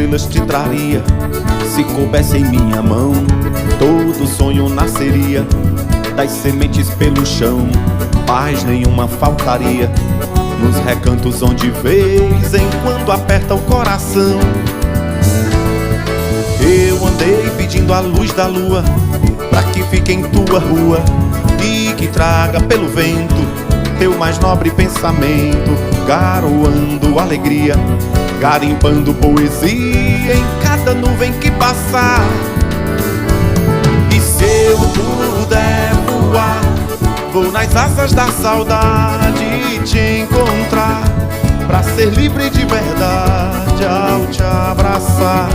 estrelas te traria. Se coubesse em minha mão, todo sonho nasceria. Das sementes pelo chão, paz nenhuma faltaria. Nos recantos onde vez em quando aperta o coração. Eu andei pedindo a luz da lua, pra que fique em tua rua e que traga pelo vento teu mais nobre pensamento, garoando alegria, garimpando poesia em cada nuvem que passar. E se eu puder voar, vou nas asas da saudade te encontrar, pra ser livre de verdade ao te abraçar.